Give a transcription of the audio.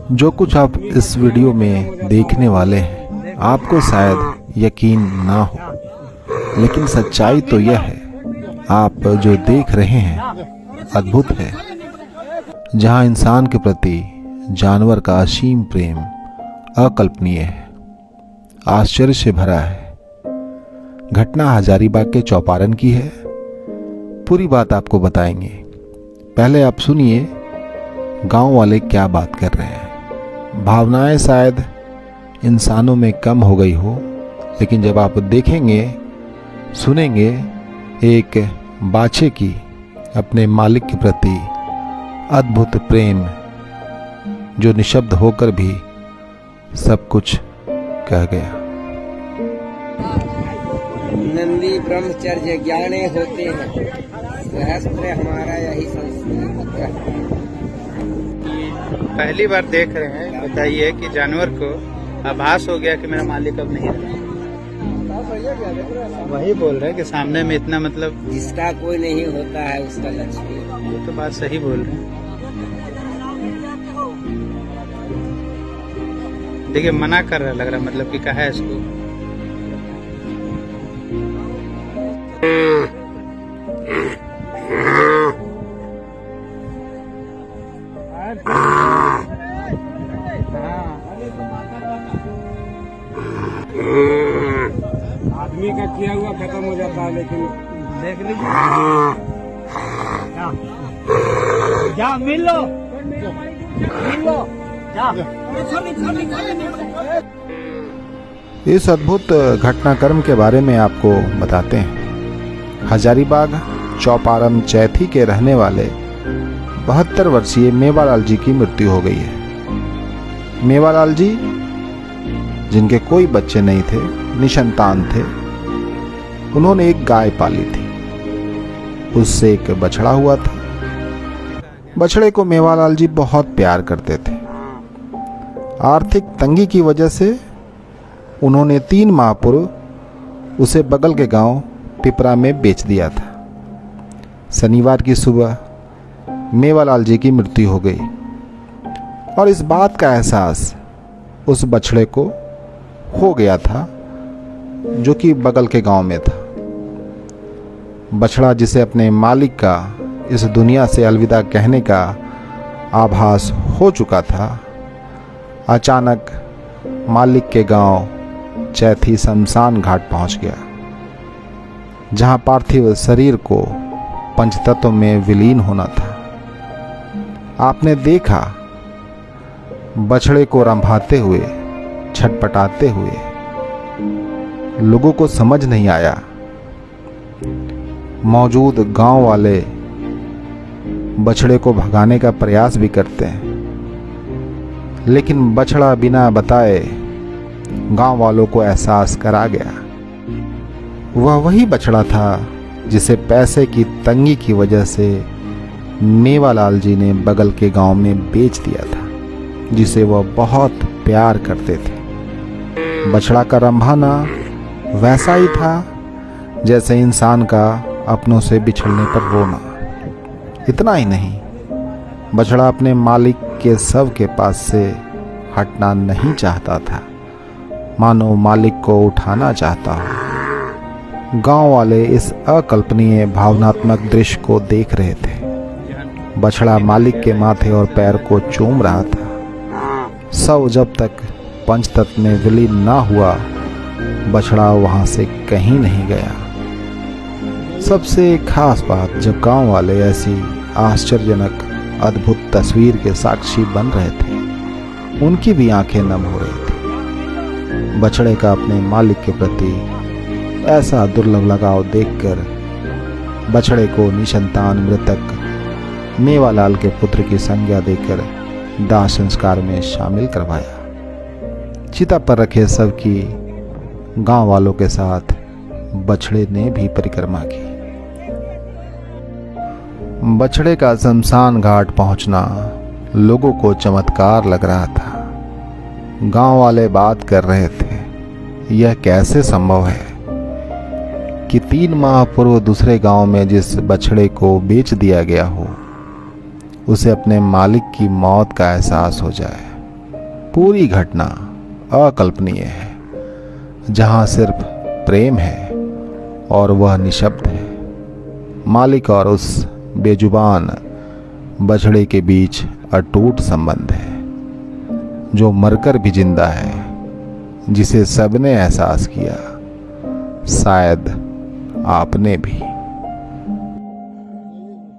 जो कुछ आप इस वीडियो में देखने वाले हैं आपको शायद यकीन ना हो, लेकिन सच्चाई तो यह है, आप जो देख रहे हैं अद्भुत है। जहां इंसान के प्रति जानवर का असीम प्रेम अकल्पनीय है, आश्चर्य से भरा है। घटना हजारीबाग के चौपारण की है। पूरी बात आपको बताएंगे। पहले आप सुनिए गांव वाले क्या बात कर रहे हैं। भावनाएं शायद इंसानों में कम हो गई हो, लेकिन जब आप देखेंगे सुनेंगे एक बाछे की अपने मालिक के प्रति अद्भुत प्रेम, जो निशब्द होकर भी सब कुछ कह गया। नंदी ब्रह्मचर्य ज्ञाने होते हैं, सहस्त्र हमारा यही संस्कृत। पहली बार देख रहे हैं, बताइए कि जानवर को आभास हो गया कि मेरा मालिक अब नहीं रहा। वही बोल रहे हैं कि सामने में इतना, मतलब जिसका कोई नहीं होता है उसका लक्ष्मी। ये तो बात सही बोल रहे हैं। देखिए मना कर रहा लग रहा, मतलब कि कहा है इसको। आदमी का किया हुआ खत्म हो जाता है, लेकिन देख लीजिए जा मिल लो जा। इस अद्भुत घटनाक्रम के बारे में आपको बताते हैं। हजारीबाग चौपारण चैथी के रहने वाले 72 वर्षीय मेवालाल जी की मृत्यु हो गई है। मेवालाल जी जिनके कोई बच्चे नहीं थे, निसंतान थे, उन्होंने एक गाय पाली थी। उससे एक बछड़ा हुआ था। बछड़े को मेवालाल जी बहुत प्यार करते थे। आर्थिक तंगी की वजह से उन्होंने 3 माह पूर्व उसे बगल के गांव पिपरा में बेच दिया था। शनिवार की सुबह मेवालाल जी की मृत्यु हो गई और इस बात का एहसास उस बछड़े को हो गया था जो कि बगल के गांव में था। बछड़ा जिसे अपने मालिक का इस दुनिया से अलविदा कहने का आभास हो चुका था, अचानक मालिक के गांव चैथी शमशान घाट पहुंच गया, जहां पार्थिव शरीर को पंचतत्व में विलीन होना था। आपने देखा बछड़े को रंभाते हुए, छटपटाते हुए। लोगों को समझ नहीं आया। मौजूद गांव वाले बछड़े को भगाने का प्रयास भी करते हैं, लेकिन बछड़ा बिना बताए गांव वालों को एहसास करा गया। वह वही बछड़ा था जिसे पैसे की तंगी की वजह से मेवालाल जी ने बगल के गांव में बेच दिया था, जिसे वह बहुत प्यार करते थे। बछड़ा का रंभाना वैसा ही था जैसे इंसान का अपनों से बिछड़ने पर रोना। इतना ही नहीं, बछड़ा अपने मालिक के शव के पास से हटना नहीं चाहता था, मानो मालिक को उठाना चाहता हो। गांव वाले इस अकल्पनीय भावनात्मक दृश्य को देख रहे थे। बछड़ा मालिक के माथे और पैर को चूम रहा था। शव जब तक पंचतत्व में विलीन ना हुआ, बछड़ा वहां से कहीं नहीं गया। सबसे खास बात, जब गांव वाले ऐसी आश्चर्यजनक अद्भुत तस्वीर के साक्षी बन रहे थे, उनकी भी आंखें नम हो रही थी। बछड़े का अपने मालिक के प्रति ऐसा दुर्लभ लगाव देखकर बछड़े को निसंतान मृतक मेवालाल के पुत्र की संज्ञा देकर दाह संस्कार में शामिल करवाया। चिता पर रखे शव की गांव वालों के साथ बछड़े ने भी परिक्रमा की। बछड़े का शमशान घाट पहुंचना लोगों को चमत्कार लग रहा था। गांव वाले बात कर रहे थे, यह कैसे संभव है कि 3 माह पूर्व दूसरे गांव में जिस बछड़े को बेच दिया गया हो, उसे अपने मालिक की मौत का एहसास हो जाए। पूरी घटना अकल्पनीय है, जहां सिर्फ प्रेम है और वह निशब्द है। मालिक और उस बेजुबान बछड़े के बीच अटूट संबंध है, जो मरकर भी जिंदा है, जिसे सबने एहसास किया, शायद आपने भी।